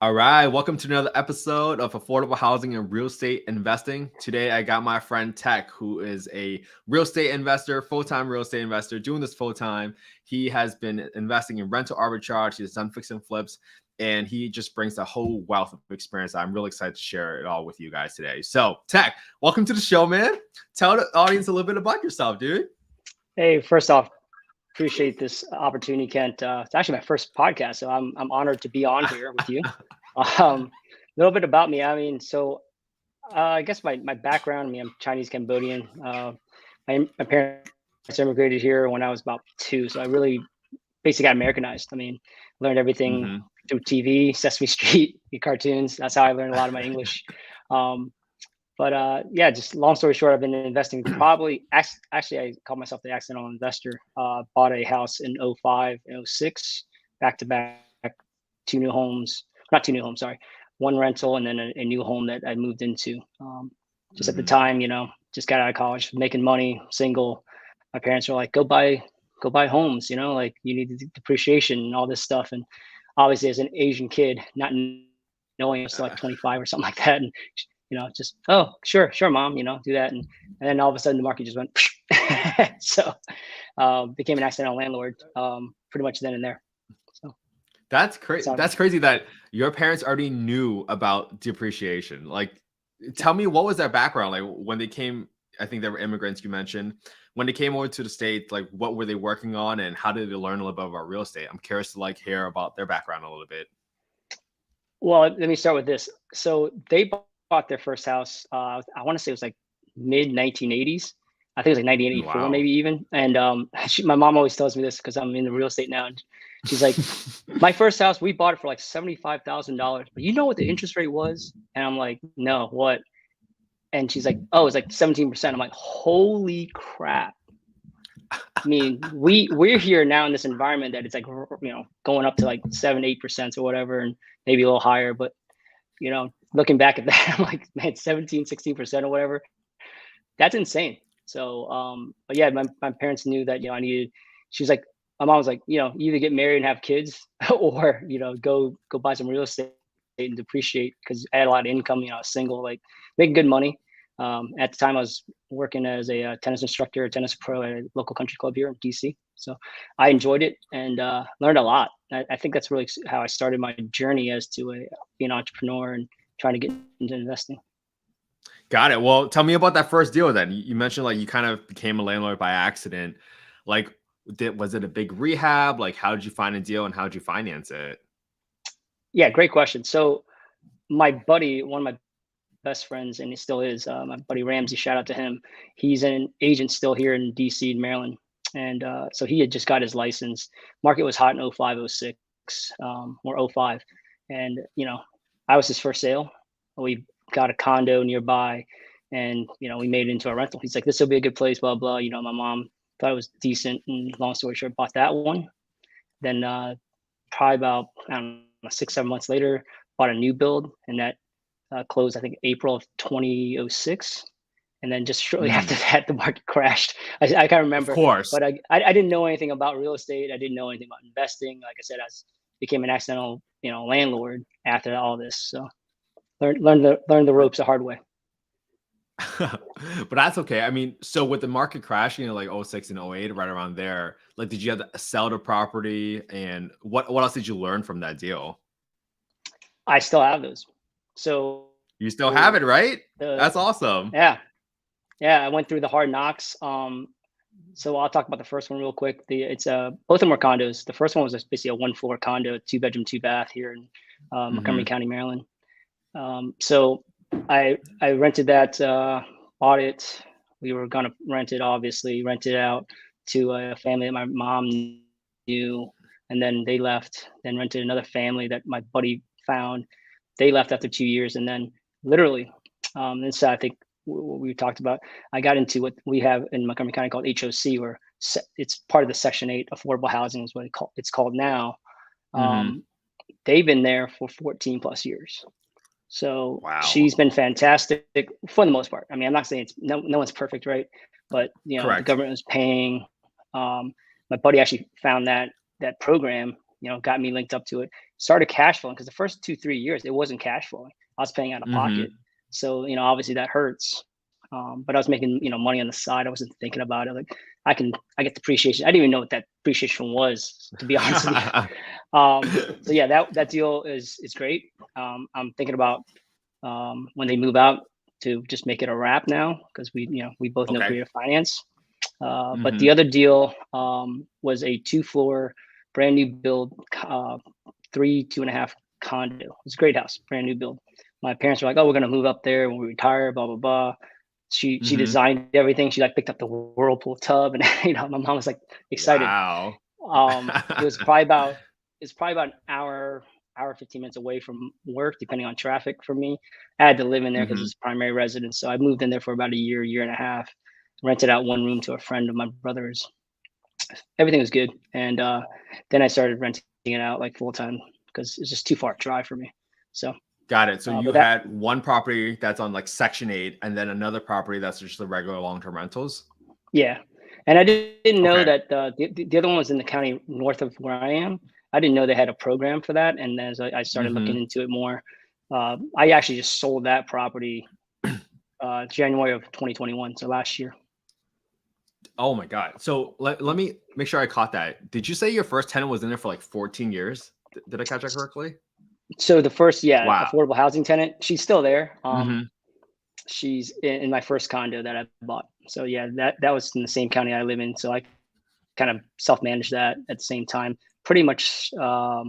All right, welcome to another episode of Affordable Housing and Real Estate Investing. Today, I got my friend Tech, who is a real estate investor, full-time real estate investor, doing this full-time. He has been investing in rental arbitrage. He's done fix and flips, and he just brings a whole wealth of experience. I'm really excited to share it all with you guys today. So, Tech, welcome to the show, man. Tell the audience a little bit about yourself, dude. Hey, first off, appreciate this opportunity, Kent. It's actually my first podcast, so I'm honored to be on here with you. A little bit about me. I guess my background. I'm Chinese Cambodian. My parents immigrated here when I was about 2, so I really basically got Americanized. Learned everything through TV, Sesame Street, the cartoons. That's how I learned a lot of my English. Yeah, just long story short, I've been investing actually, I call myself the accidental investor. Bought a house in 05 and 06, back to back, not two new homes, sorry. One rental and then a new home that I moved into. Just at the time, just got out of college, making money, single. My parents were like, go buy homes, like you need the depreciation and all this stuff. And obviously as an Asian kid, not knowing I was like 25 or something like that. And just, oh, sure, mom, do that. And then all of a sudden the market just went, so became an accidental landlord pretty much then and there. So that's crazy. That's crazy that your parents already knew about depreciation. Like, tell me, what was their background? Like when they came, I think they were immigrants, you mentioned. When they came over to the States, like what were they working on and how did they learn a little bit about real estate? I'm curious to hear about their background a little bit. Well, let me start with this. So they bought their first house. I want to say it was like mid 1980s. I think it was like 1984, Wow. maybe even. And my mom always tells me this because I'm in the real estate now. And she's like, my first house, we bought it for like $75,000. But you know what the interest rate was? And I'm like, no, what? And she's like, oh, it's like 17%. I'm like, holy crap. We're here now in this environment that it's like, going up to like 7-8% or whatever, and maybe a little higher. But looking back at that, I'm like, man, 17-16% or whatever, that's insane. So but yeah, my parents knew that I needed. She's like, my mom was like, either get married and have kids or go buy some real estate and depreciate, because I had a lot of income. I was single, like making good money. At the time I was working as a tennis instructor, a tennis pro at a local country club here in DC. So I enjoyed it and learned a lot. I think that's really how I started my journey as to be an entrepreneur and trying to get into investing. Got it. Well, tell me about that first deal then. You mentioned like you kind of became a landlord by accident. Like, was it a big rehab? Like, how did you find a deal and how did you finance it? Yeah, great question. So my buddy, one of my best friends, and he still is, my buddy Ramsey, shout out to him. He's an agent still here in DC and Maryland. And so he had just got his license. Market was hot in 05, 06, or 05. And, I was his first sale. We got a condo nearby and, we made it into a rental. He's like, this will be a good place, blah, blah. My mom thought it was decent. And long story short, bought that one. Then probably about, I don't know, 6-7 months later, bought a new build, and that closed, I think, April of 2006. And then just shortly after that, the market crashed. I can't remember. Of course. But I didn't know anything about real estate. I didn't know anything about investing. Like I said, I became an accidental, landlord after all this. So learn the ropes the hard way. But that's okay. So with the market crashing in like 06 and 08, right around there, like, did you have to sell the property, and what else did you learn from that deal? I still have those. So you still have it, right? That's awesome. Yeah. I went through the hard knocks. So I'll talk about the first one real quick. Both of them were condos. The first one was basically a 1-floor condo, 2-bedroom, 2-bath here in Montgomery County, Maryland. So I rented that, bought it. We were gonna rent it, obviously, rented it out to a family that my mom knew, and then they left. Then rented another family that my buddy found. They left after 2 years, and then literally, and so I think what we talked about, I got into what we have in Montgomery County called HOC, where it's part of the Section 8 affordable housing is what it's called now. They've been there for 14 plus years. So wow. She's been fantastic for the most part. I'm not saying it's no one's perfect, right? But the government was paying. My buddy actually found that program, got me linked up to it. started cash flowing, because the first 2-3 years it wasn't cash flowing. I was paying out of Mm-hmm. pocket. So, obviously that hurts. But I was making, money on the side. I wasn't thinking about it. Like I get depreciation. I didn't even know what that depreciation was, to be honest with you. So yeah, that deal is great. I'm thinking about when they move out to just make it a wrap now, because we both know Okay. creative finance. But Mm-hmm. the other deal was a 2-floor, brand new build, 2.5 condo. It's a great house, brand new build. My parents were like, "Oh, we're gonna move up there when we retire." Blah blah blah. She Mm-hmm. designed everything. She like picked up the Whirlpool tub, and my mom was like excited. Wow. It was probably about an hour 15 minutes away from work, depending on traffic for me. I had to live in there because Mm-hmm. it's primary residence. So I moved in there for about a year and a half, rented out one room to a friend of my brother's. Everything was good. And then I started renting it out like full time, because it's just too far to drive for me. So Got it. So you but that, had one property that's on like Section 8 and then another property that's just the regular long-term rentals? yeah. And I didn't know Okay. that the other one was in the county north of where I am. I didn't know they had a program for that. And as I started Mm-hmm. looking into it more, I actually just sold that property January of 2021, so last year. Oh my God. So let me make sure I caught that. Did you say your first tenant was in there for like 14 years? Did I catch that correctly? So the first, Wow. affordable housing tenant, she's still there. Mm-hmm. She's in my first condo that I bought. So yeah, that was in the same county I live in. So I kind of self-managed that at the same time, pretty much for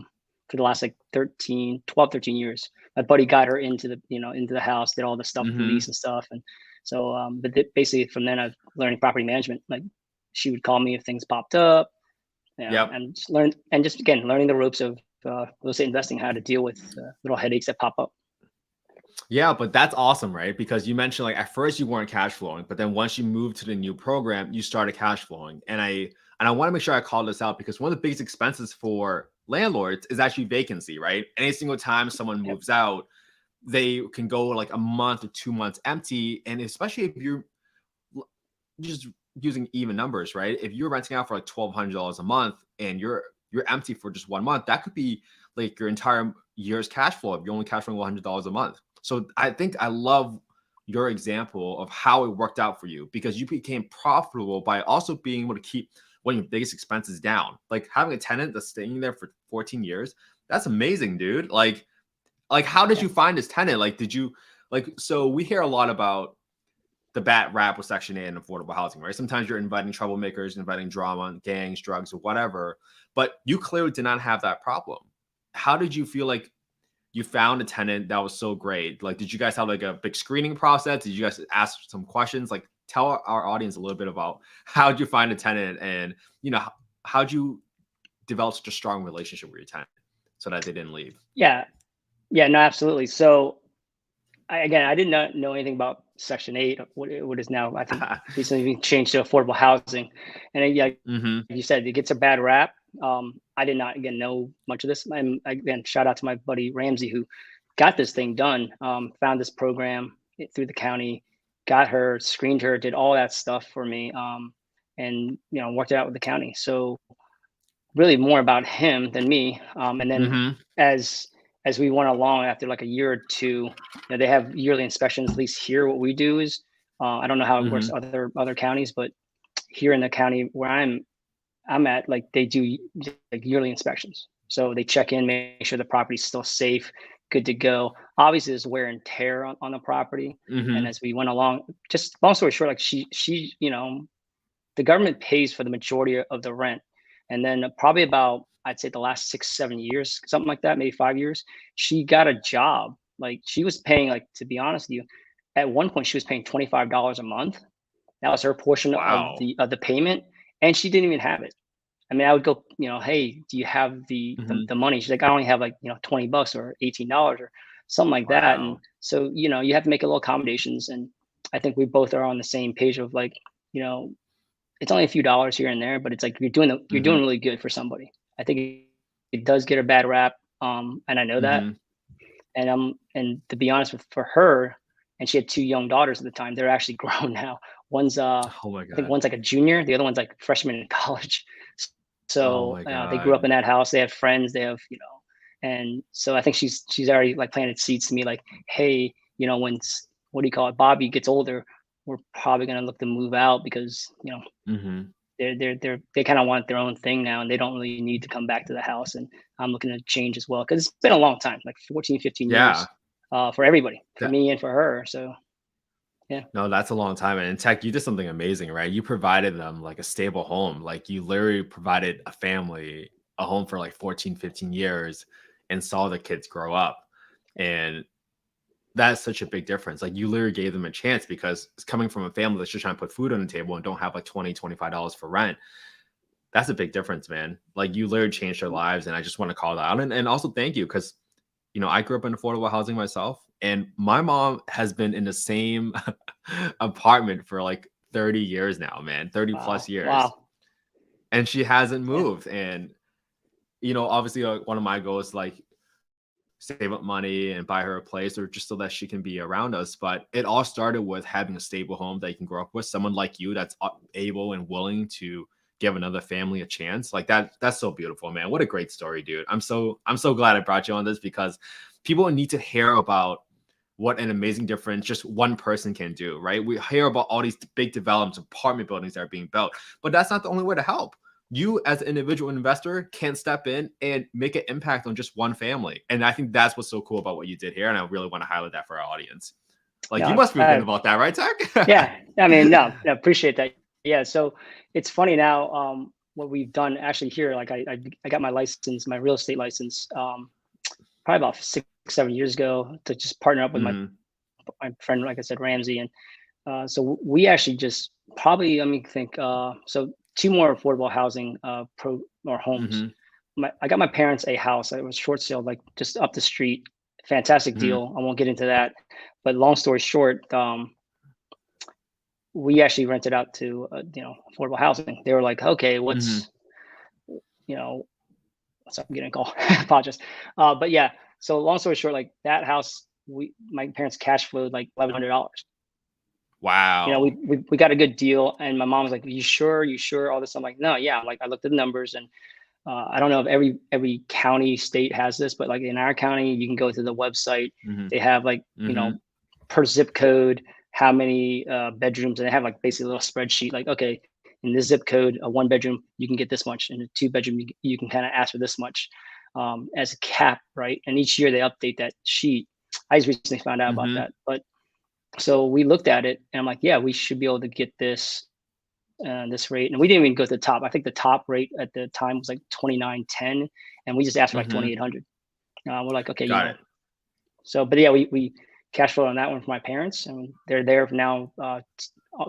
the last like 13 years. My buddy got her into the house, did all the stuff, the Mm-hmm. lease and stuff. And so, but basically from then I've learning property management. Like she would call me if things popped up, Yep. and just again, learning the ropes of real estate investing, how to deal with little headaches that pop up. Yeah, but that's awesome, right? Because you mentioned like at first you weren't cash flowing, but then once you moved to the new program, you started cash flowing. And I want to make sure I call this out, because one of the biggest expenses for landlords is actually vacancy, right? Any single time someone Yep. moves out, they can go like a month or 2 months empty. And especially if you're just using even numbers, right? If you're renting out for like $1,200 a month and you're empty for just 1 month, that could be like your entire year's cash flow if you're only cash flowing $100 a month. So I think I love your example of how it worked out for you, because you became profitable by also being able to keep one of your biggest expenses down. Like having a tenant that's staying there for 14 years, that's amazing, dude. Like how did you find this tenant? Like, did you so we hear a lot about the bad rap with Section 8 and affordable housing, right? Sometimes you're inviting troublemakers, inviting drama, gangs, drugs, or whatever, but you clearly did not have that problem. How did you feel like you found a tenant that was so great? Like, did you guys have like a big screening process? Did you guys ask some questions? Like, tell our audience a little bit about how did you find a tenant, and how'd you develop such a strong relationship with your tenant so that they didn't leave? Yeah, no, absolutely. So I did not know anything about Section 8, what is now, I think, recently changed to affordable housing. And yeah, Mm-hmm. you said it gets a bad rap. I did not, again, know much of this. And again, shout out to my buddy Ramsey, who got this thing done, found this program through the county, got her, screened her, did all that stuff for me, and worked it out with the county. So really more about him than me. And then Mm-hmm. as we went along, after like a year or two, they have yearly inspections. At least here, what we do is, I don't know how it works other counties, but here in the county where I'm at, like they do like yearly inspections. So they check in, make sure the property's still safe, good to go. Obviously, there's wear and tear on the property. Mm-hmm. And as we went along, just long story short, like she the government pays for the majority of the rent. And then probably about, I'd say the last 6-7 years, something like that, maybe 5 years, she got a job. Like she was paying, like, to be honest with you, at one point she was paying $25 a month. That was her portion Wow. of the payment, and she didn't even have it. I mean, I would go, hey, do you have the money? She's like, I only have like $20 or $18 or something like that. And Wow. so you have to make a little accommodations. And I think we both are on the same page of like, it's only a few dollars here and there, but it's like you're doing really good for somebody. I think it does get a bad rap, and I know that. Mm-hmm. And to be honest, for her, and she had 2 young daughters at the time. They're actually grown now. One's Oh my I think God. one's like a junior. The other one's like a freshman in college. Oh So my they grew up God. in that house. They have friends. They have And so I think she's already like planted seeds to me, like, hey, when what do you call it, Bobby gets older, we're probably gonna look to move out because Mm-hmm. they kind of want their own thing now, and they don't really need to come back to the house. And I'm looking to change as well because it's been a long time, like 14, 15 Yeah. years, for everybody, for That, me and for her. So yeah. no, that's a long time. And in tech, you did something amazing, right? You provided them like a stable home. Like you literally provided a family a home for like 14, 15 years and saw the kids grow up. And that's such a big difference. Like you literally gave them a chance because it's coming from a family that's just trying to put food on the table and don't have like $20, $25 for rent. That's a big difference, man. Like you literally changed their lives. And I just want to call that out. And also thank you because, I grew up in affordable housing myself. And my mom has been in the same apartment for like 30 years now, man, 30 plus Wow. years. Wow. And she hasn't Yeah. moved. And, obviously one of my goals, like save up money and buy her a place or just so that she can be around us. But it all started with having a stable home that you can grow up with, someone like you that's able and willing to give another family a chance. Like that's so beautiful, man. What a great story, dude. I'm so glad I brought you on this because people need to hear about what an amazing difference just one person can do, right? We hear about all these big developments, apartment buildings that are being built, but that's not the only way to help. You as an individual investor can step in and make an impact on just one family. And I think that's what's so cool about what you did here. And I really want to highlight that for our audience. Like you No, must be thinking about that, right, Tech? yeah. I mean, no, I appreciate that. Yeah. So it's funny now. What we've done actually here, like I got my license, my real estate license, probably about 6, 7 years ago to just partner up with my Mhm, friend, like I said, Ramsey. And so we actually just probably, let me think. So 2 more affordable housing or homes. mhm, I got my parents a house. It was short sale, like just up the street. Fantastic mhm, deal. I won't get into that, but long story short, we actually rented out to affordable housing. They were like, okay, mhm. you know, so I'm getting a call. Apologize. But yeah. So long story short, like that house, my parents cash flowed like $1,100. Wow. We got a good deal, and my mom was like, "You sure? You sure?" All this. I'm like, "No, yeah." I'm like, I looked at the numbers, and I don't know if every county, state has this, but like in our county, you can go to the website. Mhm, They have like mhm. per zip code how many bedrooms, and they have like basically a little spreadsheet. Like, okay, in this zip code, a 1 bedroom you can get this much, and a 2 bedroom you can kind of ask for this much as a cap, right? And each year they update that sheet. I just recently found out about Mhm. that, but so we looked at it, and I'm like, yeah, we should be able to get this rate. And we didn't even go to the top. I think the top rate at the time was like 29.10, and we just asked for like Mhm. 2,800. We're like, okay, Got it. So, but yeah, we cash flow on that one for my parents, and they're there now,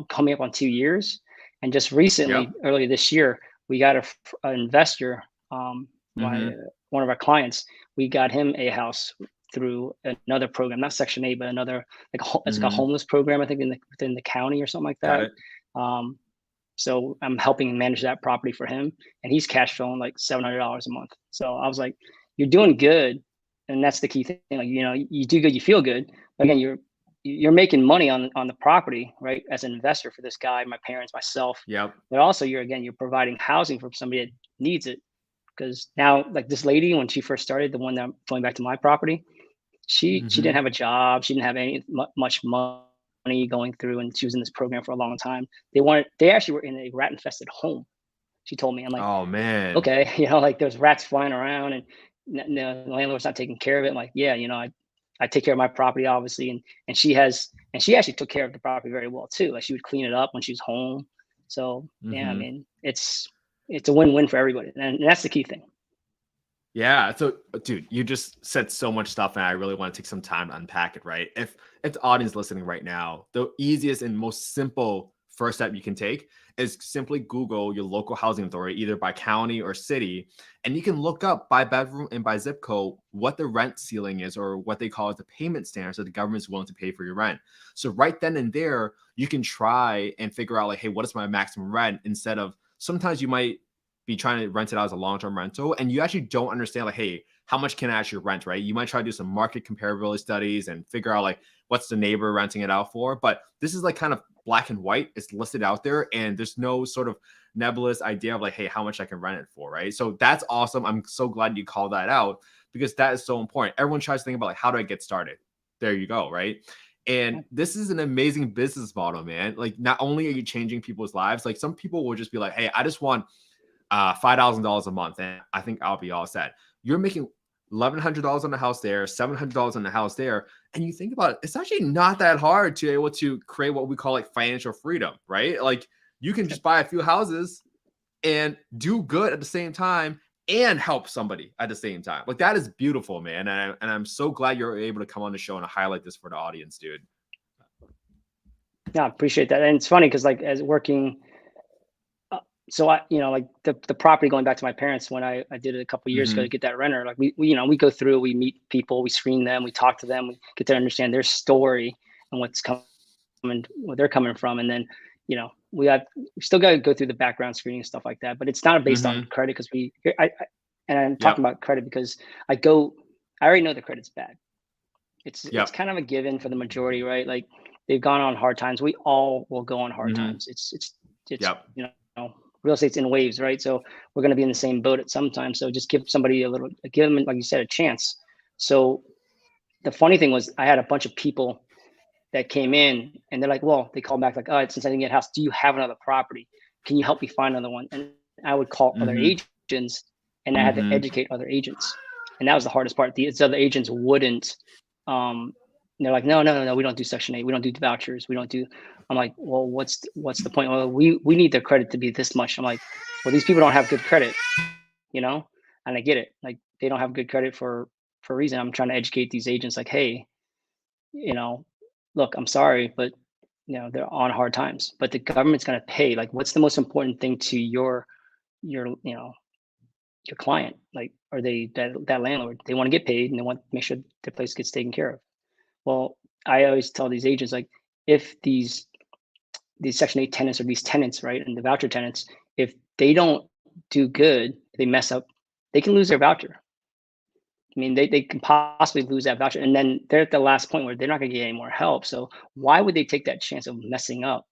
coming up on 2 years. And just recently, Yep. earlier this year, we got an investor. My Mhm. One of our clients, we got him a house through another program, not Section 8, but another it's like a Mhm. homeless program, I think, within the county or something like Got that. it. Um, so I'm helping manage that property for him, and he's cash flowing like $700 a month. So I was like, "You're doing good," and that's the key thing. Like, you do good, you feel good. But again, you're making money on the property, right? As an investor for this guy, my parents, myself, Yep. but also you're providing housing for somebody that needs it. Because now, like this lady, when she first started, the one that I'm going back to my property, she didn't Mhm. have a job. She didn't have much money going through, and she was in this program for a long time. They actually were in a rat infested home. She told me, I'm like, Oh, man. okay, like there's rats flying around, and the landlord's not taking care of it. I'm like, yeah, I take care of my property, obviously, and she actually took care of the property very well too. Like she would clean it up when she was home. So yeah, I Mhm. mean, it's a win-win for everybody, and that's the key thing. Yeah. So, dude, you just said so much stuff, and I really want to take some time to unpack it. Right? If the audience listening right now, the easiest and most simple first step you can take is simply Google your local housing authority, either by county or city, and you can look up by bedroom and by zip code what the rent ceiling is, or what they call as the payment standards that the government is willing to pay for your rent. So right then and there, you can try and figure out like, hey, what is my maximum rent? Instead of sometimes you might be trying to rent it out as a long-term rental, and you actually don't understand like, hey, how much can I actually rent, right? You might try to do some market comparability studies and figure out like what's the neighbor renting it out for. But this is like kind of black and white. It's listed out there, and there's no sort of nebulous idea of like, hey, how much I can rent it for, right? So that's awesome. I'm so glad you called that out because that is so important. Everyone tries to think about like, how do I get started? There you go, right? And this is an amazing business model, man. Like, not only are you changing people's lives, like some people will just be like, hey, I just want $5,000 a month, and I think I'll be all set. You're making $1,100 on the house there, $700 on the house there, and you think about it, it's actually not that hard to be able to create what we call like financial freedom, right? Like, you can just buy a few houses and do good at the same time and help somebody at the same time. Like, that is beautiful, man. And I'm so glad you're able to come on the show and highlight this for the audience, dude. Yeah, I appreciate that. And it's funny because like as working, so I, like the property, going back to my parents, when I did it a couple of years ago to get that renter, like we go through, we meet people, we screen them, we talk to them, we get to understand their story and what's coming, where they're coming from. And then, we still got to go through the background screening and stuff like that, but it's not based on credit because and I'm talking about credit because I already know the credit's bad. It's kind of a given for the majority, right? Like they've gone on hard times. We all will go on hard times. It's real estate's in waves, right? So we're going to be in the same boat at some time. So just give somebody give them, like you said, a chance. So the funny thing was I had a bunch of people that came in and they're like, well, they called back like, oh, since I didn't get a house, do you have another property? Can you help me find another one? And I would call other agents and I had to educate other agents. And that was the hardest part. These other agents wouldn't, they're like, no, we don't do Section 8. We don't do vouchers. We don't do, I'm like, well, what's the point? Well, we need their credit to be this much. I'm like, well, these people don't have good credit, and I get it. Like they don't have good credit for a reason. I'm trying to educate these agents like, hey, look, I'm sorry, but they're on hard times, but the government's going to pay. Like, what's the most important thing to your client? Like, are they that landlord? They want to get paid and they want to make sure their place gets taken care of. Well, I always tell these agents, like, if these Section 8 tenants or these tenants, right, and the voucher tenants, if they don't do good, they mess up, they can lose their voucher. I mean, they can possibly lose that voucher, and then they're at the last point where they're not going to get any more help. So why would they take that chance of messing up?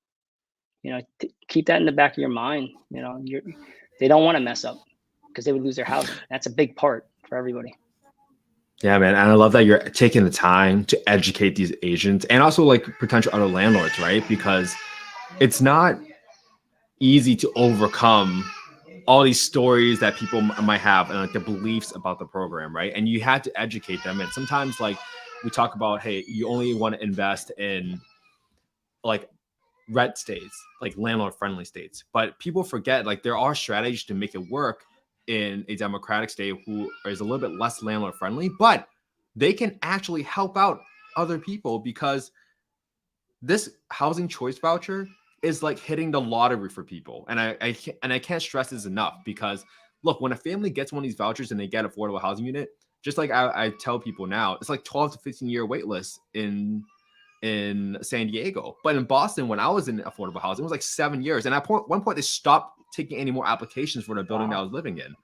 Keep that in the back of your mind. They don't want to mess up because they would lose their housing. That's a big part for everybody. Yeah, man. And I love that you're taking the time to educate these agents and also like potential other landlords, right? Because it's not easy to overcome all these stories that people might have and like the beliefs about the program, right? And you have to educate them. And sometimes like we talk about, hey, you only want to invest in like red states, like landlord friendly states. But people forget like there are strategies to make it work in a democratic state who is a little bit less landlord friendly, but they can actually help out other people because this housing choice voucher is like hitting the lottery for people. And I can't stress this enough because look, when a family gets one of these vouchers and they get affordable housing unit, just like I tell people now, it's like 12 to 15 year wait list in San Diego. But in Boston, when I was in affordable housing, it was like 7 years. And at one point, they stopped taking any more applications for the building that I was living in.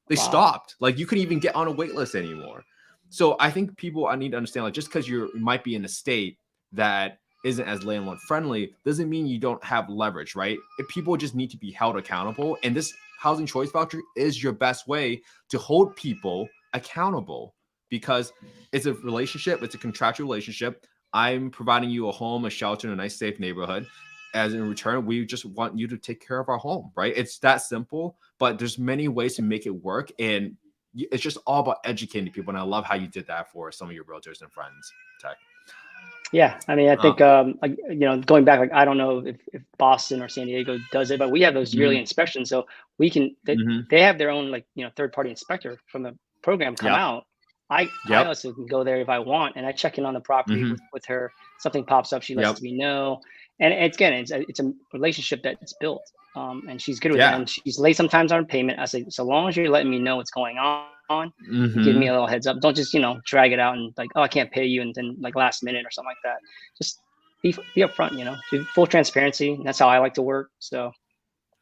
They stopped. Like you couldn't even get on a wait list anymore. So I think people need to understand, like, just because you might be in a state that isn't as landlord friendly doesn't mean you don't have leverage, right? If people just need to be held accountable, and this housing choice voucher is your best way to hold people accountable because it's a relationship, it's a contractual relationship. I'm providing you a home, a shelter, in a nice, safe neighborhood. As in return, we just want you to take care of our home, right? It's that simple, but there's many ways to make it work. And it's just all about educating people. And I love how you did that for some of your realtors and friends, Tech. Yeah. I mean, I think, going back, like, I don't know if Boston or San Diego does it, but we have those yearly inspections. So we can, they have their own, like, third-party inspector from the program come out. I also can go there if I want, and I check in on the property with her. Something pops up, she lets me know. And it's a relationship that's built, and she's good with that. And she's late sometimes on payment. I say, so long as you're letting me know what's going on, give me a little heads up. Don't just drag it out and like, oh, I can't pay you, and then like last minute or something like that. Just be upfront, full transparency. That's how I like to work. So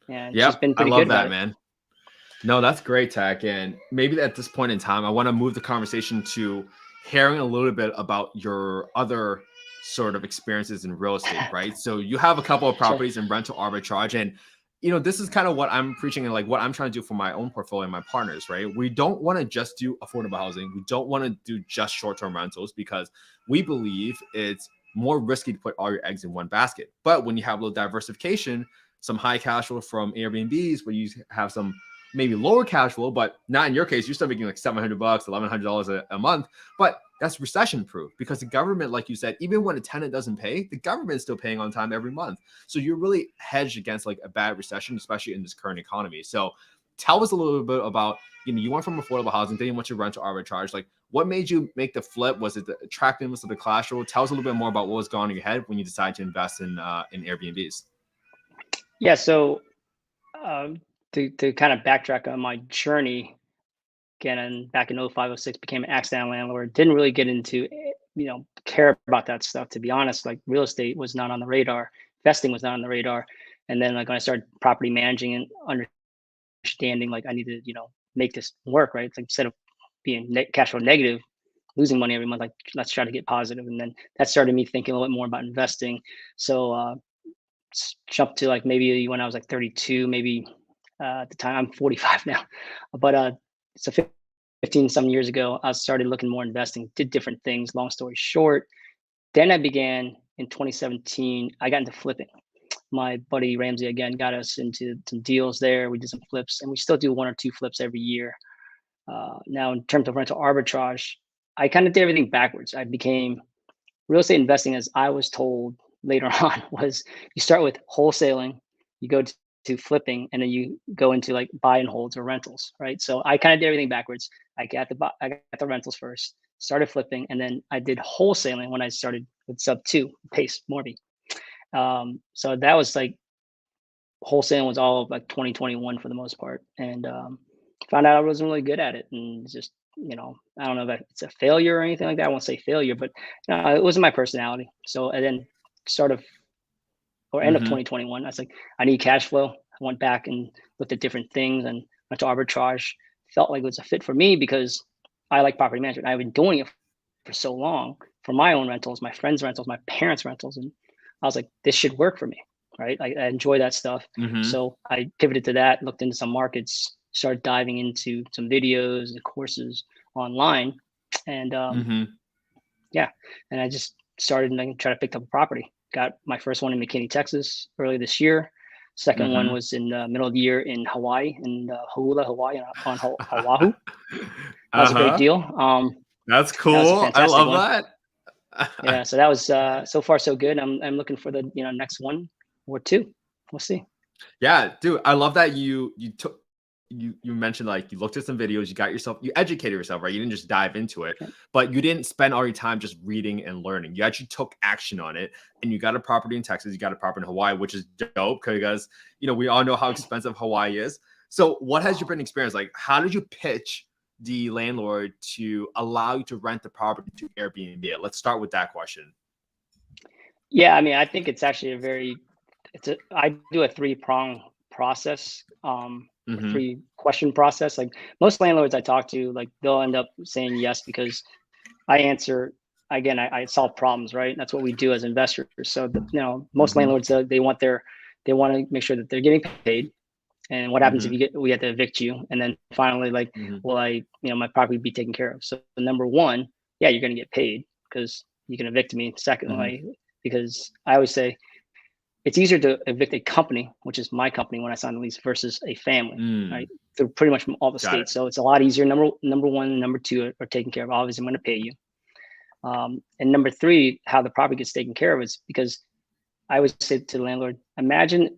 yeah, she's been pretty good about it, man. No, that's great, Tech. And maybe at this point in time, I want to move the conversation to hearing a little bit about your other sort of experiences in real estate, right? So you have a couple of Sure. properties in rental arbitrage. And, this is kind of what I'm preaching and like what I'm trying to do for my own portfolio and my partners, right? We don't want to just do affordable housing. We don't want to do just short-term rentals because we believe it's more risky to put all your eggs in one basket. But when you have a little diversification, some high cash flow from Airbnbs, where you have some maybe lower cash flow, but not in your case. You're still making like $700, $1,100 a month, but that's recession proof because the government, like you said, even when a tenant doesn't pay, the government is still paying on time every month. So you're really hedged against like a bad recession, especially in this current economy. So tell us a little bit about, you went from affordable housing, then you went to rental arbitrage. Like what made you make the flip? Was it the attractiveness of the cash flow? Tell us a little bit more about what was going on in your head when you decided to invest in Airbnbs. Yeah. So um, to kind of backtrack on my journey, again, and back in 05, 06, became an accidental landlord. Didn't really get into, care about that stuff. To be honest, like real estate was not on the radar. Investing was not on the radar. And then like when I started property managing and understanding, like I need to, make this work, right? It's like instead of being cash flow negative, losing money every month, like let's try to get positive. And then that started me thinking a little bit more about investing. So jumped to like maybe when I was like 32, maybe at the time. I'm 45 now, but so 15 some years ago, I started looking more investing, did different things. Long story short, then I began in 2017. I got into flipping. My buddy Ramsey again got us into some deals there. We did some flips, and we still do one or two flips every year. Now, in terms of rental arbitrage, I kind of did everything backwards. I became real estate investing, as I was told later on, was you start with wholesaling, you go to flipping, and then you go into like buy and holds or rentals, right? So I kind of did everything backwards. I got the rentals first, started flipping, and then I did wholesaling when I started with sub two pace Morby. So that was like wholesaling was all of like 2021 for the most part, and found out I wasn't really good at it, and just I don't know if it's a failure or anything like that. I won't say failure, but it wasn't my personality. So and then start of or end of Mm-hmm. 2021, I was like, I need cash flow. I went back and looked at different things and went to arbitrage. Felt like it was a fit for me because I like property management. I've been doing it for so long for my own rentals, my friends' rentals, my parents' rentals, and I was like, this should work for me, right? I enjoy that stuff. Mm-hmm. So I pivoted to that, looked into some markets, started diving into some videos and courses online, and Mm-hmm. yeah, and I just started and I tried to pick up a property. Got my first one in McKinney, Texas, early this year. Second one Mm-hmm. was in the middle of the year in Hawaii, in Hauula, Hawaii, on Oahu. That was a great Uh-huh. deal. That's That was a cool. I fantastic love one. that. Yeah, so that was so far so good. I'm looking for the next one or two. We'll see. Yeah, dude, I love that you took you mentioned like you looked at some videos, you educated yourself, right? You didn't just dive into it, Yeah. but you didn't spend all your time just reading and learning. You actually took action on it, and you got a property in Texas, you got a property in Hawaii, which is dope because we all know how expensive Hawaii is. So, what has your been experience like? How did you pitch the landlord to allow you to rent the property to Airbnb? Let's start with that question. Yeah, I mean, I think it's actually I do a three-prong process, or Mm-hmm. three-question process. Like most landlords I talk to, like they'll end up saying yes because I answer again, I solve problems, right? That's what we do as investors. So most Mm-hmm. landlords they want to make sure that they're getting paid. And what happens if Mm-hmm. we have to evict you? And then finally, like, Mm-hmm. will my property be taken care of? So number one, yeah, you're going to get paid because you can evict me. Mm-hmm. Secondly, because I always say it's easier to evict a company, which is my company when I sign the lease, versus a family, Mm, right? Through pretty much from all the got it. states. So it's a lot easier. Number one, number two are taken care of. Obviously, I'm going to pay you. And number three, how the property gets taken care of is because I always say to the landlord, imagine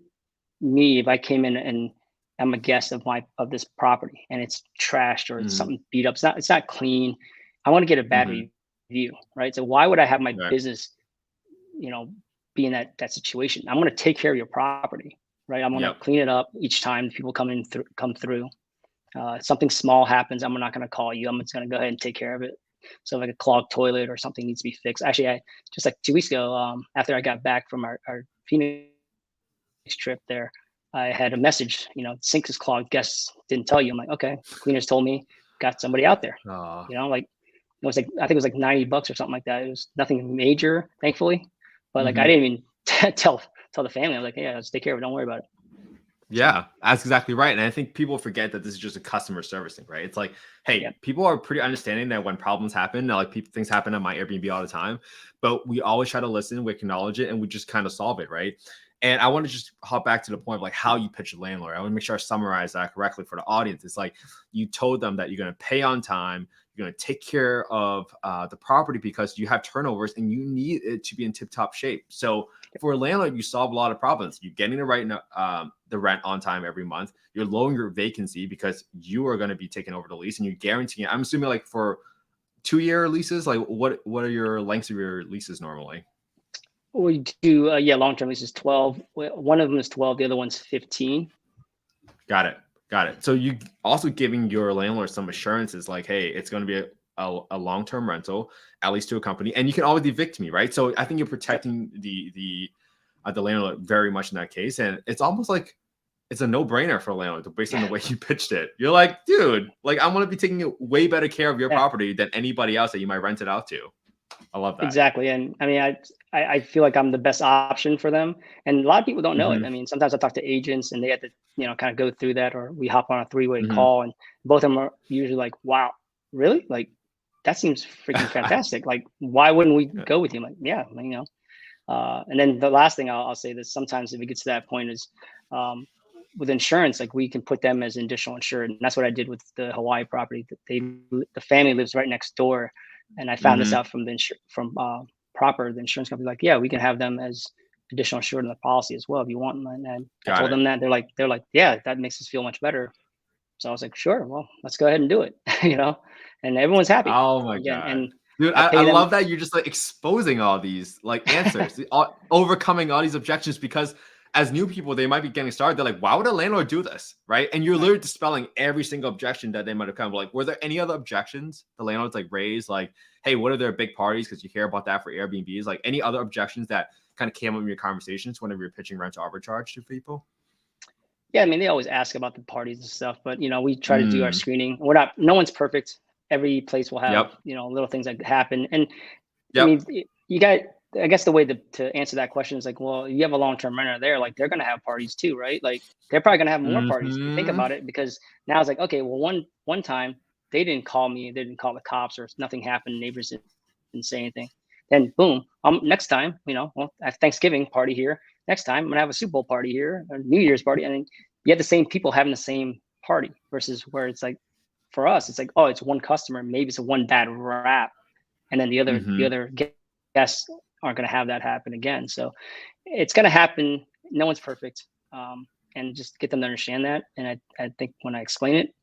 me if I came in and I'm a guest of this property and it's trashed or it's Mhm, something beat up. It's not clean. I want to get a bad mhm, review, right? So why would I have my right, business, you know, be in that situation? I'm going to take care of your property, right? I'm going to yep, clean it up each time people come through. Something small happens, I'm not going to call you. I'm just going to go ahead and take care of it. So like a clogged toilet or something needs to be fixed. Actually, I just like 2 weeks ago, after I got back from our Phoenix trip there, I had a message, sink is clogged, guests didn't tell you. I'm like, okay, cleaners told me, got somebody out there. Oh, Like it was like, I think it was like $90 or something like that. It was nothing major, thankfully. But like I didn't even tell the family. I was like, yeah, let's take care of it. Don't worry about it. yeah, that's exactly right. And I think people forget that this is just a customer service thing, right? It's like, hey, people are pretty understanding that when problems happen, like things happen on my Airbnb all the time, but we always try to listen, we acknowledge it, and we just kind of solve it, right? And I want to just hop back to the point of like how you pitch a landlord. I want to make sure I summarize that correctly for the audience. It's like you told them that you're going to pay on time, you're going to take care of the property because you have turnovers and you need it to be in tip-top shape. So for a landlord, you solve a lot of problems. You're getting the rent on time every month. You're lowering your vacancy because you are going to be taking over the lease and you're guaranteeing. I'm assuming like for 2-year leases, like what are your lengths of your leases normally? We do, long-term leases 12. One of them is 12. The other one's 15. Got it. So you also giving your landlord some assurances like, hey, it's going to be a long-term rental, at least to a company, and you can always evict me, right? So I think you're protecting the landlord very much in that case, and it's almost like it's a no-brainer for a landlord based on the way you pitched it. You're like, dude, like I'm going to be taking way better care of your property than anybody else that you might rent it out to. I love that. Exactly. And I mean, I feel like I'm the best option for them. And a lot of people don't know it. I mean, sometimes I talk to agents and they have to, kind of go through that, or we hop on a 3-way call and both of them are usually like, wow, really? Like, that seems freaking fantastic. Like, why wouldn't we go with you? I'm like, yeah, and then the last thing I'll say this, sometimes if it gets to that point is with insurance, like we can put them as additional insured. And that's what I did with the Hawaii property. The family lives right next door. And I found this out from the insurance company. Like, yeah, we can have them as additional insured in the policy as well if you want. And I told them that they're like, yeah, that makes us feel much better. So I was like, sure, well, let's go ahead and do it, and everyone's happy. Oh my God. And dude, I love that you're just like exposing all these like answers, overcoming all these objections, because as new people, they might be getting started. They're like, why would a landlord do this? Right. And you're literally dispelling every single objection that they might have come. Like, were there any other objections the landlords like raised? Like, hey, what are their big parties? Because you hear about that for Airbnbs. Like any other objections that kind of came up in your conversations whenever you're pitching rental arbitrage to people? Yeah, I mean, they always ask about the parties and stuff, but we try to do our screening. No one's perfect. Every place will have, little things that happen. And I mean, I guess the way to answer that question is like, well, you have a long-term renter there, like they're going to have parties too, right? Like they're probably going to have more parties if you think about it, because now it's like, okay, well, one time they didn't call me, they didn't call the cops, or nothing happened, neighbors didn't say anything. Then boom, next time, well, I have Thanksgiving party here. Next time I'm gonna have a Super Bowl party here, a New Year's party. And you have the same people having the same party, versus where it's like, for us, it's like, oh, it's one customer, maybe it's a one bad rap, and then the other guests aren't going to have that happen again. So it's going to happen. No one's perfect. And just get them to understand that. And I think when I explain it,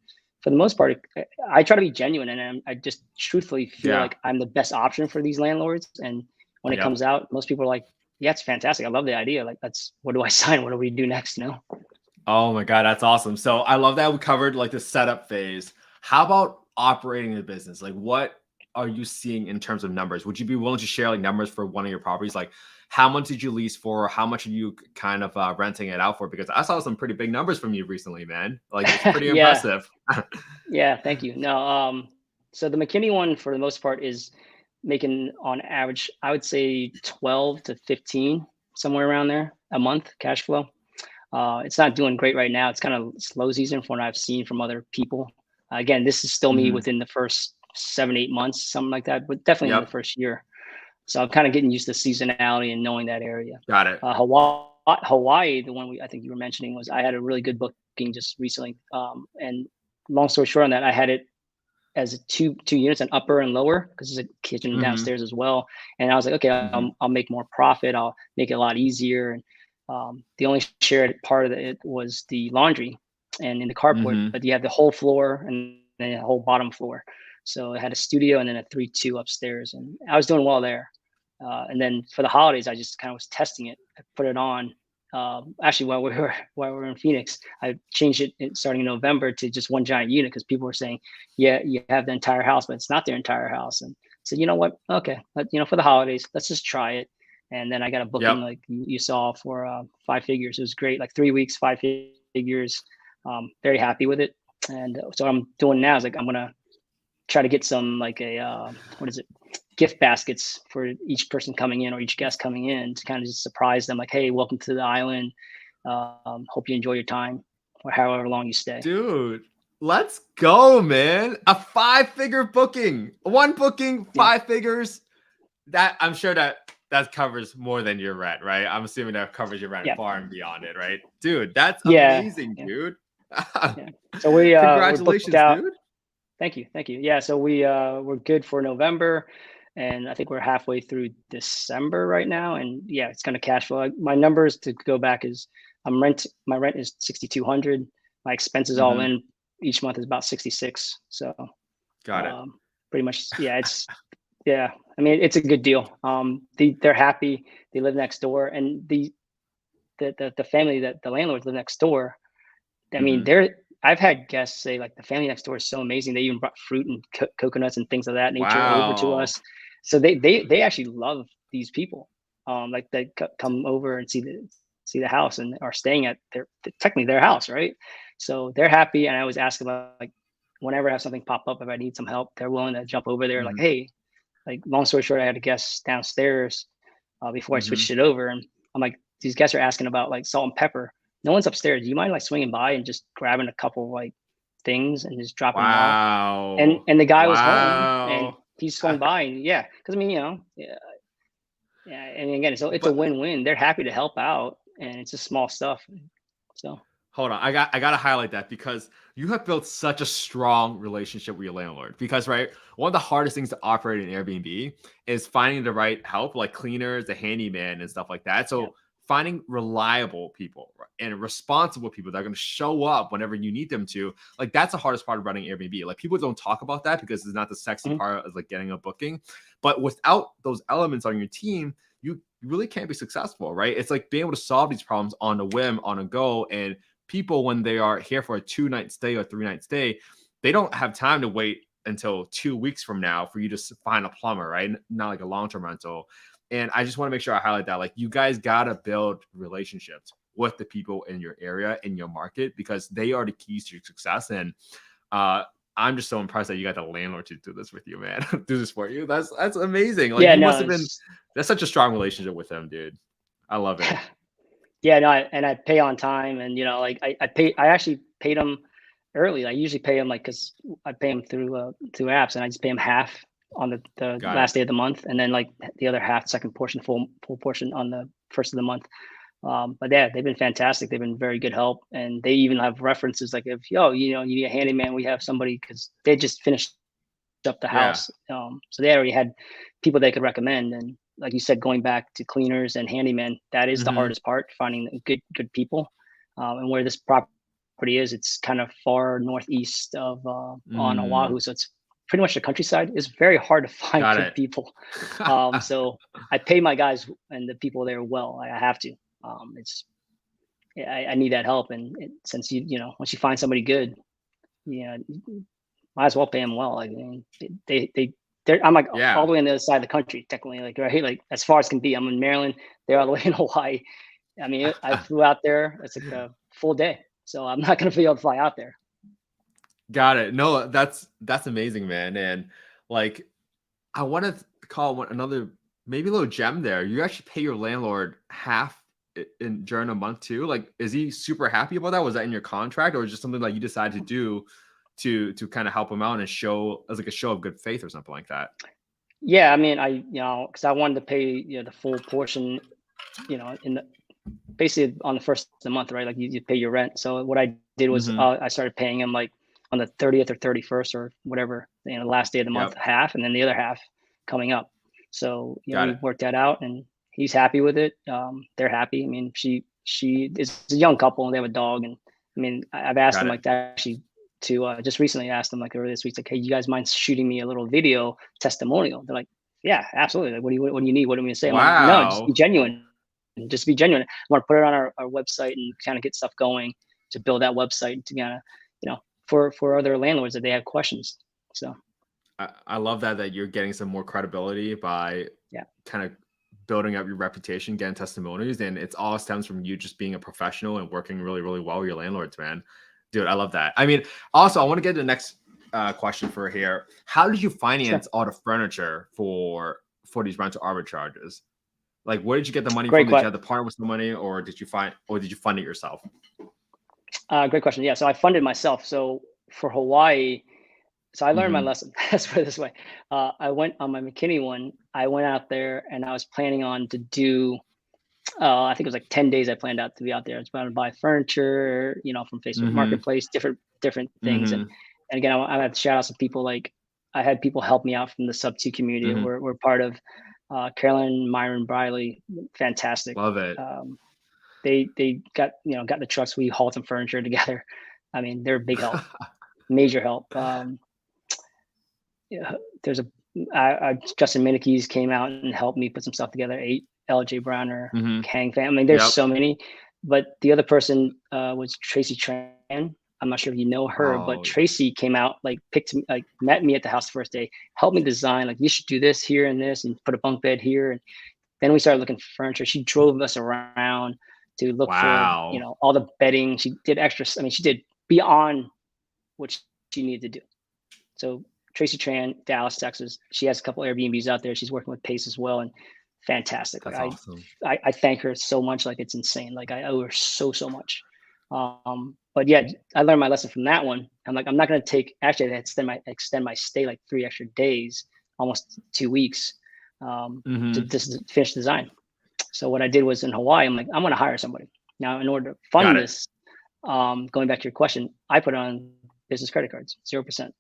for the most part, I try to be genuine, and I just truthfully feel like I'm the best option for these landlords. And when it comes out, most people are like, yeah, it's fantastic. I love the idea. Like, what do I sign? What do we do next? Oh my God, that's awesome. So I love that we covered like the setup phase. How about operating the business? Like, what are you seeing in terms of numbers? Would you be willing to share like numbers for one of your properties? Like, how much did you lease for? How much are you kind of renting it out for? Because I saw some pretty big numbers from you recently, man. Like, it's pretty impressive. Yeah, thank you. No, so the McKinney one for the most part is making on average, I would say 12 to 15, somewhere around there a month cash flow. It's not doing great right now. It's kind of slow season from what I've seen from other people. Again, this is still me within the first 7-8 months, something like that, but definitely in the first year. So I'm kind of getting used to seasonality and knowing that area. Got it. Hawaii, the one I think you were mentioning, was I had a really good booking just recently. And long story short on that, I had it as two units, an upper and lower, because there's a kitchen downstairs as well. And I was like, okay, I'll make more profit. I'll make it a lot easier. And the only shared part of it was the laundry and in the carport, but you have the whole floor and then a whole bottom floor. So I had a studio and then a 3-2 upstairs, and I was doing well there. And then for the holidays, I just kind of was testing it. I put it on. Actually, while we were in Phoenix, I changed it starting in November to just one giant unit, because people were saying, yeah, you have the entire house, but it's not their entire house. And I said, you know what? Okay, for the holidays, let's just try it. And then I got a booking like you saw for 5 figures. It was great, like 3 weeks, 5 figures. Very happy with it. And so what I'm doing now is like I'm gonna try to get some like a what is it, gift baskets for each person coming in or each guest coming in to kind of just surprise them, like, hey, welcome to the island. Hope you enjoy your time or however long you stay. Dude, let's go, man. A 5-figure booking. One booking, 5 figures. That I'm sure that covers more than your rent, right? I'm assuming that covers your rent far and beyond it, right? Dude, that's amazing, dude. So we congratulations, dude. Thank you. Yeah, so we're good for November, and I think we're halfway through December right now, and yeah, it's going to cash flow. My numbers to go back is my rent is 6,200. My expenses all in each month is about 66. So got it. Pretty much, yeah. I mean, it's a good deal. They're happy. They live next door, and the family that the landlords live next door. I mean, I've had guests say like the family next door is so amazing. They even brought fruit and coconuts and things of that nature over to us. So they actually love these people. Like they come over and see the house and are staying at technically their house, right? So they're happy. And I always ask about, like, whenever I have something pop up, if I need some help, they're willing to jump over there. Like, hey, like, long story short, I had a guest downstairs before I switched it over, and I'm like, these guests are asking about like salt and pepper. No one's upstairs. Do you mind like swinging by and just grabbing a couple like things and just dropping them off? And the guy was home and he swung by, and because I mean, and again, so it's a win-win. They're happy to help out, and it's just small stuff. So hold on, I gotta highlight that because you have built such a strong relationship with your landlord. Because one of the hardest things to operate in Airbnb is finding the right help, like cleaners, the handyman, and stuff like that. So finding reliable people and responsible people that are going to show up whenever you need them to, like, that's the hardest part of running Airbnb. Like, people don't talk about that because it's not the sexy part of like getting a booking. But without those elements on your team, you really can't be successful, right? It's like being able to solve these problems on a whim, on a go. And people, when they are here for a 2-night stay or 3-night stay, they don't have time to wait until 2 weeks from now for you to find a plumber, right? Not like a long-term rental. And I just want to make sure I highlight that. Like, you guys got to build relationships with the people in your area, in your market, because they are the keys to your success. And I'm just so impressed that you got the landlord to do this with you, man. Do this for you. That's amazing. Like, must have been, that's such a strong relationship with them, dude. I love it. And I pay on time, and like I actually paid them early. I usually pay them because I pay them through apps, and I just pay them half on the last day of the month, and then like the other half, second portion, full portion on the first of the month. But yeah, they've been fantastic. They've been very good help, and they even have references like, if you need a handyman, we have somebody, because they just finished up the house. So they already had people they could recommend. And like you said, going back to cleaners and handymen, that is the hardest part, finding good people. And where this property is, it's kind of far northeast of on Oahu, so it's pretty much the countryside. It's very hard to find good people. So I pay my guys and the people there well. I have to. I need that help, and since once you find somebody good, might as well pay them well. I mean, I'm like all the way on the other side of the country, technically, like right, like as far as can be. I'm in Maryland. They're all the way in Hawaii. I mean, I flew out there. It's like a full day, so I'm not gonna be able to fly out there. Got it. No, that's amazing, man. And like, I want to call another maybe a little gem there. You actually pay your landlord half during a month too. Like, is he super happy about that? Was that in your contract, or just something that you decided to do to kind of help him out and show as like a show of good faith or something like that? Yeah, I mean, because I wanted to pay the full portion, basically on the first of the month, right? Like you pay your rent. So what I did was I started paying him like on the 30th or 31st or whatever, the last day of the month, half, and then the other half coming up. So we worked that out, and he's happy with it. They're happy. I mean, she is a young couple, and they have a dog. And I mean, I've asked them like that actually to just recently asked them like earlier this week, like, hey, you guys mind shooting me a little video testimonial? They're like, yeah, absolutely. Like, what do you need? What do we say? Wow. I'm like, no, just be genuine. Just be genuine. I want to put it on our website and kind of get stuff going to build that website to kind of, for other landlords that they have questions. So I love that you're getting some more credibility by kind of building up your reputation, getting testimonials, and it's all stems from you just being a professional and working really, really well with your landlords, man. Dude, I love that. I mean, also, I want to get to the next question for here. How did you finance all the furniture for these rental arbitrages? Like, where did you get the money from? Did you have to partner with some money, or did you fund it yourself? Great question. Yeah, so I funded myself. So for Hawaii, so I learned my lesson. Let's put it this way. I went on my McKinney one. I went out there and I was planning on to do, I think it was like 10 days I planned out to be out there. I was going to buy furniture, you know, from Facebook Marketplace, different things. And again, I have to shout out some people. Like, I had people help me out from the sub 2 community. We're part of Carolyn, Myron, Briley. Fantastic. Love it. They got the trucks. We hauled some furniture together. I mean, they're a big help, major help. There's Justin Minikes came out and helped me put some stuff together. LJ Browner, Cheng fan. I mean, there's so many. But the other person was Tracy Tran. I'm not sure if you know her, but Tracy came out, like met me at the house the first day, helped me design, like, you should do this here and this, and put a bunk bed here. And then we started looking for furniture. She drove us around to look for, you know, all the bedding. She did extra. I mean, she did beyond what she needed to do. So Tracy Tran, Dallas, Texas. She has a couple Airbnbs out there. She's working with Pace as well, and fantastic. That's awesome. I thank her so much. Like, it's insane. Like, I owe her so much. But yeah, I learned my lesson from that one. I'm like, I'm not going to take. Actually, I extend my stay like 3 extra days, almost 2 weeks, to just finish design. So what I did was, in Hawaii, I'm like, I'm going to hire somebody. Now, in order to fund this, going back to your question, I put on business credit cards, 0%.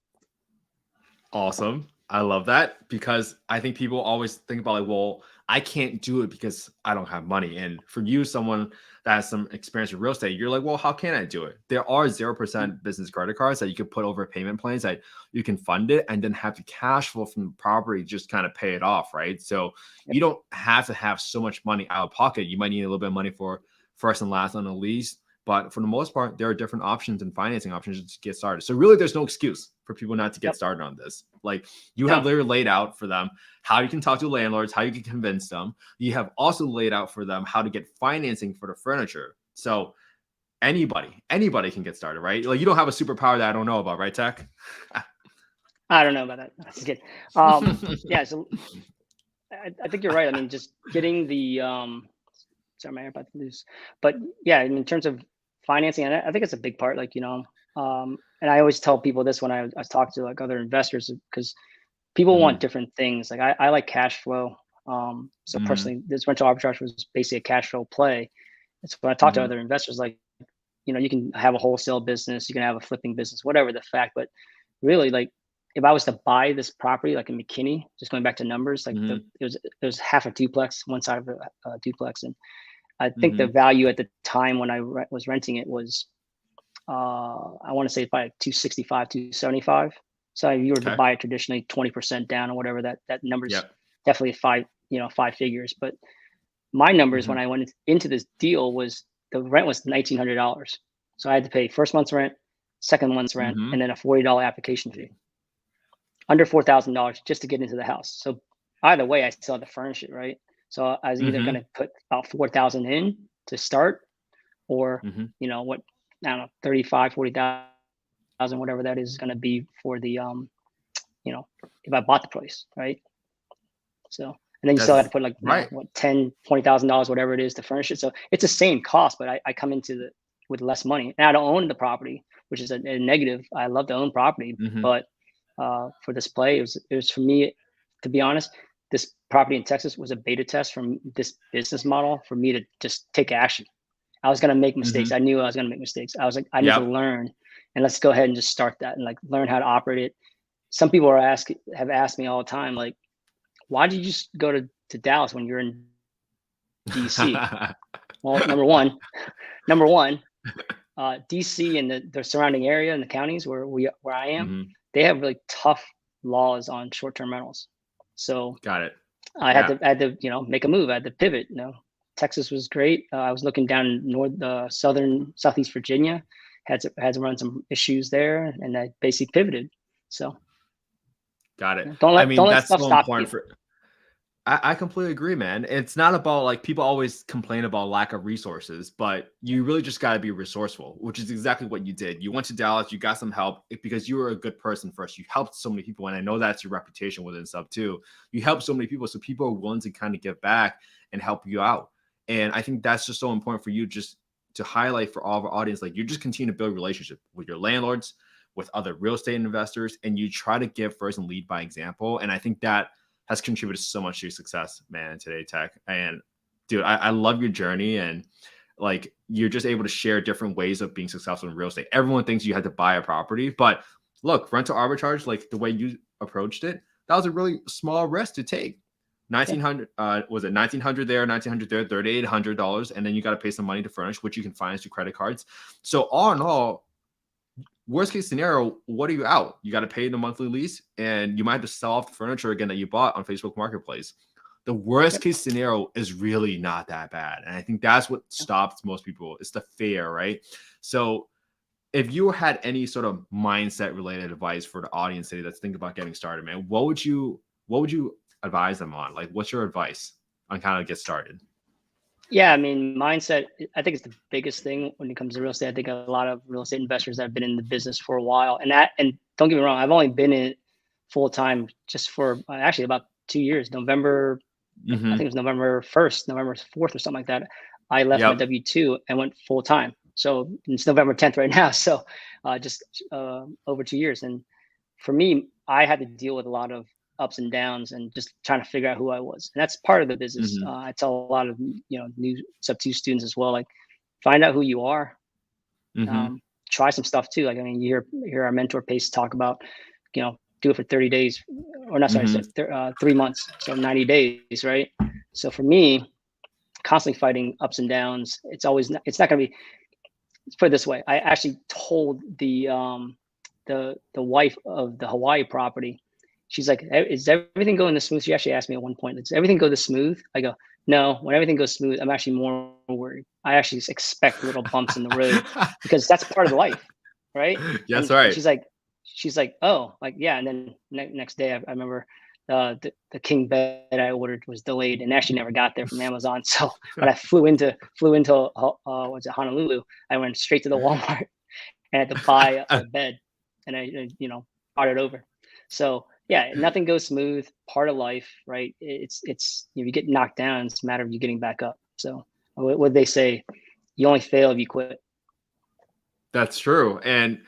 Awesome. I love that, because I think people always think about, like, well, I can't do it because I don't have money. And for you, someone that has some experience with real estate, you're like, well, how can I do it? There are 0% business credit cards that you could put over payment plans that you can fund it and then have the cash flow from the property just kind of pay it off, right? So you don't have to have so much money out of pocket. You might need a little bit of money for first and last on a lease. But for the most part, there are different options and financing options to get started. So really, there's no excuse for people not to get started on this. Like, you have literally laid out for them how you can talk to landlords, how you can convince them. You have also laid out for them how to get financing for the furniture. So anybody can get started, right? Like, you don't have a superpower that I don't know about, right, Tech? I don't know about that. That's good. Yeah, so I think you're right. I mean, just getting the sorry, my AirPods loose. But yeah, I mean, in terms of financing, and I think it's a big part. Like, you know, and I always tell people this when I talk to, like, other investors, because people want different things. Like, I like cash flow. So personally, this rental arbitrage was basically a cash flow play. It's when I talk to other investors, like, you know, you can have a wholesale business, you can have a flipping business, whatever the fact. But really, like, if I was to buy this property, like in McKinney, just going back to numbers, like it was half a duplex, one side of a duplex, and I think the value at the time when I was renting it was, I want to say probably 265, 275. So if you were to buy it traditionally 20% down or whatever, that number's definitely five figures. But my numbers when I went into this deal was, the rent was $1,900. So I had to pay first month's rent, second month's rent, and then a $40 application fee. Under $4,000 just to get into the house. So either way, I still had to furnish it, right? So I was either going to put about $4,000 in to start, or you know what, I don't know, 35, 40,000, whatever that is going to be for the you know, if I bought the place, right? So, and then you still have to put like what, $10,000, $20,000, whatever it is, to furnish it. So it's the same cost, but I come into with less money, and I don't own the property, which is a negative. I love to own property, but for this play, it was for me, to be honest. This property in Texas was a beta test from this business model for me to just take action. I was going to make mistakes. I knew I was going to make mistakes. I was like, I need to learn, and let's go ahead and just start that and like learn how to operate it. Some people have asked me all the time, like, why did you just go to Dallas when you're in DC? Well, number one, DC and the surrounding area and the counties where I am, they have really tough laws on short-term rentals. So got it. I had to, you know, make a move. I had to pivot. You know, Texas was great. I was looking down southeast Virginia, had to run some issues there, and I basically pivoted. So got it. Don't let stuff stop you. I completely agree, man. It's not about like people always complain about lack of resources, but you really just got to be resourceful, which is exactly what you did. You went to Dallas, you got some help because you were a good person first. You helped so many people, and I know that's your reputation within sub too. You helped so many people, so people are willing to kind of give back and help you out. And I think that's just so important for you just to highlight for all of our audience. Like you just continue to build relationships with your landlords, with other real estate investors, and you try to give first and lead by example. And I think that has contributed so much to your success, man, today, Tech. And dude, I love your journey, and like you're just able to share different ways of being successful in real estate. Everyone thinks you had to buy a property, but look, rental arbitrage, like the way you approached it, that was a really small risk to take. 1900 was it 1900 there, 1900 there, $3,800, and then you got to pay some money to furnish, which you can finance through credit cards. So all in all, worst case scenario, what are you out? You got to pay the monthly lease, and you might have to sell off the furniture again that you bought on Facebook Marketplace. The worst case scenario is really not that bad. And I think that's what stops most people. It's the fear, right? So if you had any sort of mindset related advice for the audience today that's thinking about getting started, man, what would you advise them on? Like, what's your advice on kind of get started? Yeah, I mean, mindset, I think it's the biggest thing when it comes to real estate. I think a lot of real estate investors that have been in the business for a while, and don't get me wrong, I've only been in it full time just for actually about 2 years. November, I think it was November 1st, November 4th or something like that. I left my W-2 and went full time. So it's November 10th right now. So just over 2 years. And for me, I had to deal with a lot of ups and downs and just trying to figure out who I was. And that's part of the business. I tell a lot of, new sub 2 students as well, like find out who you are. Try some stuff too. Like, I mean, you hear our mentor Pace talk about, do it for 30 days or not, sorry, 3 months. So 90 days. Right. So for me, constantly fighting ups and downs. It's not going to be, let's put it this way. I actually told the wife of the Hawaii property, she's like, is everything going this smooth? She actually asked me at one point, does everything go this smooth? I go, no, when everything goes smooth, I'm actually more worried. I actually expect little bumps in the road because that's part of the life. Right. Yes. And right. She's like, oh, like, yeah. And then next day, I remember the king bed I ordered was delayed and actually never got there from Amazon. So when I flew into Honolulu, I went straight to the Walmart and had to buy a bed, and I brought it over. So yeah, nothing goes smooth. Part of life, right? It's you get knocked down. It's a matter of you getting back up. So what they say, you only fail if you quit. That's true. And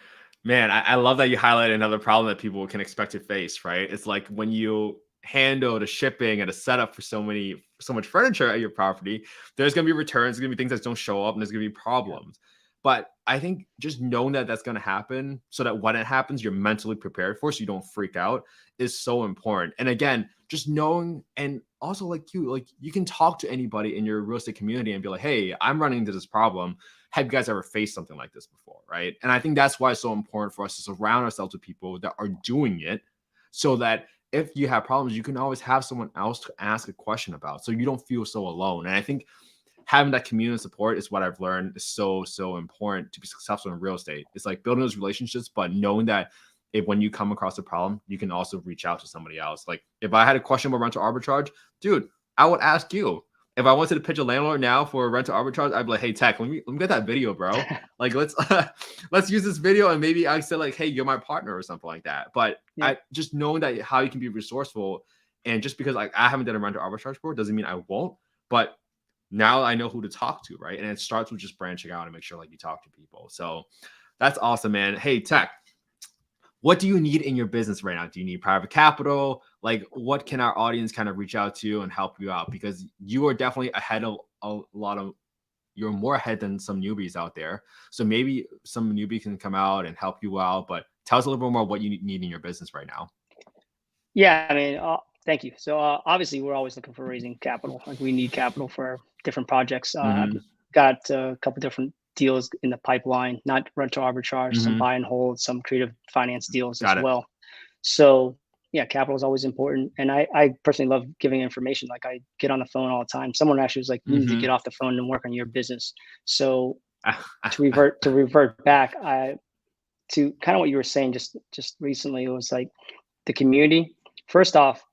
man, I love that you highlighted another problem that people can expect to face, right? It's like when you handle the shipping and the setup for so much furniture at your property, there's going to be returns, there's going to be things that don't show up, and there's going to be problems. But I think just knowing that that's going to happen so that when it happens, you're mentally prepared for, so you don't freak out, is so important. And again, just knowing, and also like you can talk to anybody in your real estate community and be like, hey, I'm running into this problem. Have you guys ever faced something like this before? Right. And I think that's why it's so important for us to surround ourselves with people that are doing it, so that if you have problems, you can always have someone else to ask a question about, so you don't feel so alone. And I think having that community support is what I've learned is so important to be successful in real estate. It's like building those relationships, but knowing that when you come across a problem, you can also reach out to somebody else. Like if I had a question about rental arbitrage, dude, I would ask you. If I wanted to pitch a landlord now for a rental arbitrage, I'd be like, hey, Tech, let me get that video, bro. Like, let's use this video, and maybe I said like, hey, you're my partner or something like that. But I just knowing that how you can be resourceful, and just because like I haven't done a rental arbitrage before doesn't mean I won't. But now I know who to talk to, right? And it starts with just branching out and make sure like you talk to people. So that's awesome, man. Hey, Tech, what do you need in your business right now? Do you need private capital? Like, what can our audience kind of reach out to and help you out? Because you are definitely ahead of you're more ahead than some newbies out there. So maybe some newbie can come out and help you out, but tell us a little bit more what you need in your business right now. Yeah, I mean, thank you. So obviously we're always looking for raising capital. Like we need capital for different projects. I've got a couple different deals in the pipeline, not rental arbitrage, some buy and hold, some creative finance deals as well. So yeah, capital is always important. And I personally love giving information. Like I get on the phone all the time. Someone actually was like, you need to get off the phone and work on your business. So to revert back, to kind of what you were saying just recently, it was like the community. First off,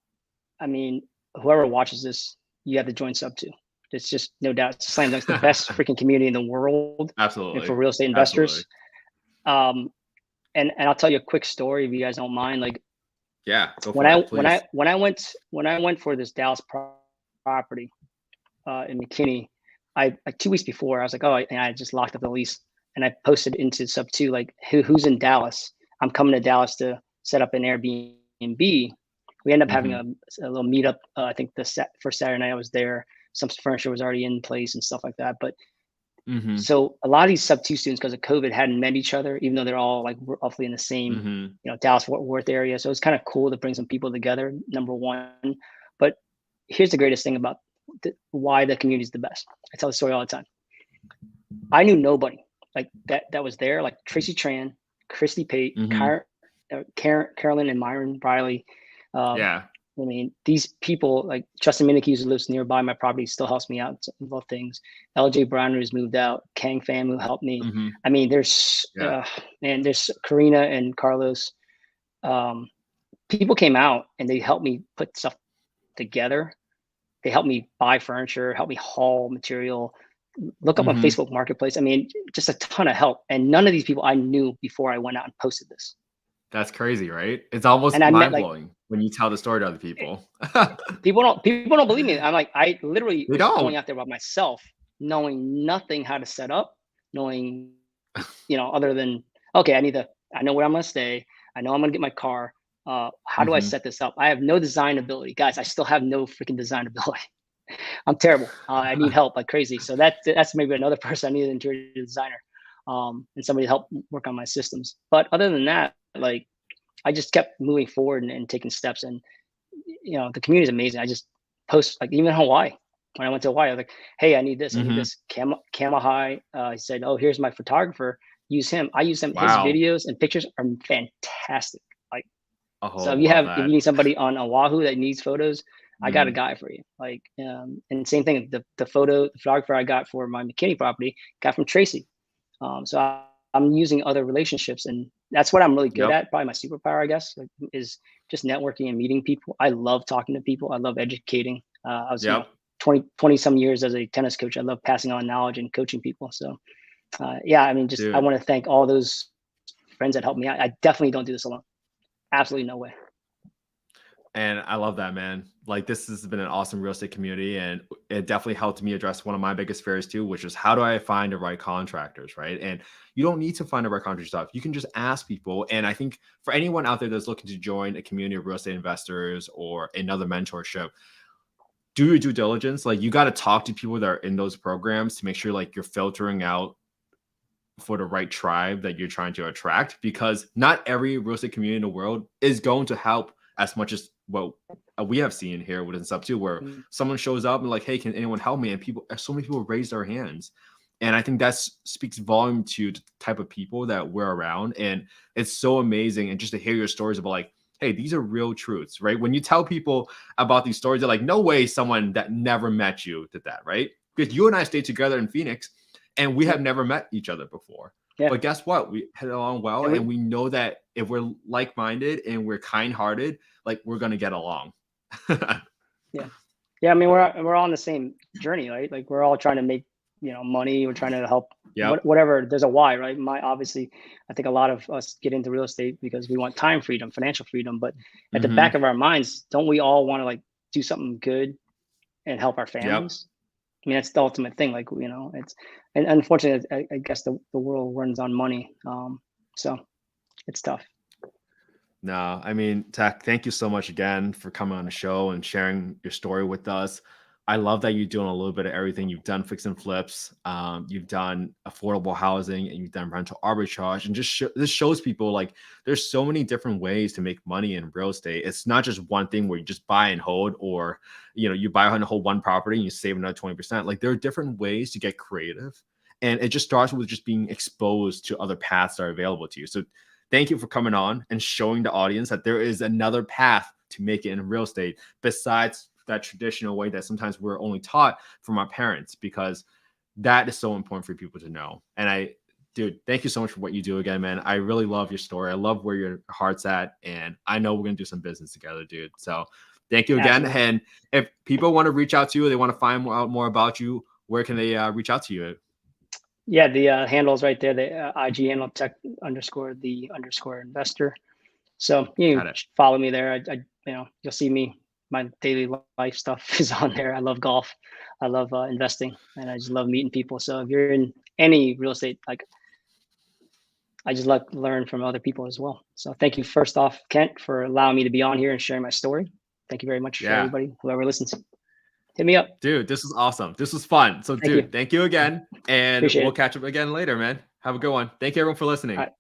I mean, whoever watches this, you have to join sub 2. It's just no doubt. It's slam dunk. It's the best freaking community in the world. And for Absolutely. real estate Absolutely. investors. And I'll tell you a quick story if you guys don't mind. Like Yeah, go for it, please. when I went for this Dallas property in McKinney, I like 2 weeks before I was like, oh, I just locked up the lease, and I posted into sub 2 like who's in Dallas. I'm coming to Dallas to set up an Airbnb. We ended up having a little meetup. I think for Saturday night I was there. Some furniture was already in place and stuff like that. But so a lot of these sub 2 students, because of COVID, hadn't met each other, even though they're all like roughly in the same, Dallas Fort Worth area. So it's kind of cool to bring some people together. Number one, but here's the greatest thing about why the community is the best. I tell the story all the time. I knew nobody like that was there, like Tracy Tran, Christy Pate, Carolyn and Myron Riley. I mean, these people like Justin Minicke, who lives nearby my property, still helps me out in both things. LJ Brown, who's moved out, Cheng fam, who helped me. I mean, there's there's Karina and Carlos. People came out and they helped me put stuff together. They helped me buy furniture, help me haul material, look up on Facebook Marketplace. I mean, just a ton of help. And none of these people I knew before I went out and posted this. That's crazy, right? It's almost mind-blowing when you tell the story to other people. People don't believe me. I'm like, I literally was going out there by myself, knowing nothing how to set up, knowing, other than, okay, I know where I'm going to stay. I know I'm going to get my car. How do I set this up? I have no design ability. Guys, I still have no freaking design ability. I'm terrible. I need help like crazy. So that's maybe another person. I need an interior designer and somebody to help work on my systems. But other than that, like I just kept moving forward and taking steps. And, the community is amazing. I just post, like even in Hawaii, when I went to Hawaii, I was like, hey, I need this. I need this Kama High. He said, oh, here's my photographer. Use him. I use him. Wow. His videos and pictures are fantastic. Like, so if you need somebody on Oahu that needs photos, I got a guy for you. Like, and same thing, the photographer I got for my McKinney property got from Tracy. So I'm using other relationships, and that's what I'm really good at. Probably my superpower, I guess, like, is just networking and meeting people. I love talking to people. I love educating. I was 20 some years as a tennis coach. I love passing on knowledge and coaching people. So I mean, just I want to thank all those friends that helped me out. I definitely don't do this alone. Absolutely no way. And I love that, man. Like, this has been an awesome real estate community, and it definitely helped me address one of my biggest fears too, which is how do I find the right contractors, right? And you don't need to find the right contractor stuff. You can just ask people. And I think for anyone out there that's looking to join a community of real estate investors or another mentorship, do your due diligence. Like, you got to talk to people that are in those programs to make sure like you're filtering out for the right tribe that you're trying to attract, because not every real estate community in the world is going to help as much as what we have seen here within sub 2, where someone shows up and like, hey, can anyone help me? And so many people raise their hands. And I think that speaks volume to the type of people that we're around. And it's so amazing. And just to hear your stories about like, hey, these are real truths, right? When you tell people about these stories, they're like, no way someone that never met you did that, right? Because you and I stayed together in Phoenix and we have never met each other before. But guess what? We hit along well, and we know that if we're like-minded and we're kind-hearted, like we're gonna get along. I mean, we're all on the same journey, right? Like we're all trying to make money. We're trying to help. Whatever. There's a why, right? Obviously, I think a lot of us get into real estate because we want time freedom, financial freedom. But at the back of our minds, don't we all want to like do something good and help our families? I mean, that's the ultimate thing. Like, it's, and unfortunately, I guess the world runs on money. So it's tough. No, I mean, Tech, thank you so much again for coming on the show and sharing your story with us. I love that you're doing a little bit of everything. You've done fix and flips, you've done affordable housing, and you've done rental arbitrage. And this shows people like there's so many different ways to make money in real estate. It's not just one thing where you just buy and hold, or you buy and hold one property and you save another 20%. Like there are different ways to get creative, and it just starts with just being exposed to other paths that are available to you. So thank you for coming on and showing the audience that there is another path to make it in real estate besides that traditional way that sometimes we're only taught from our parents, because that is so important for people to know. And dude, thank you so much for what you do again, man. I really love your story. I love where your heart's at, and I know we're going to do some business together, dude. So Thank you again. Absolutely. And if people want to reach out to you, they want to find out more about you, where can they reach out to you? Yeah, the handle's right there. The IG handle, tech_the_investor. So you Got can it. follow me there. You'll see me. My daily life stuff is on there. I love golf. I love investing, and I just love meeting people. So if you're in any real estate, like, I just like to learn from other people as well. So thank you, first off, Kent, for allowing me to be on here and sharing my story. Thank you very much for everybody, whoever listens. Hit me up. Dude, this was awesome. This was fun. So, Thank you. thank you again. And Appreciate we'll it. catch up again later, man. Have a good one. Thank you, everyone, for listening. All right.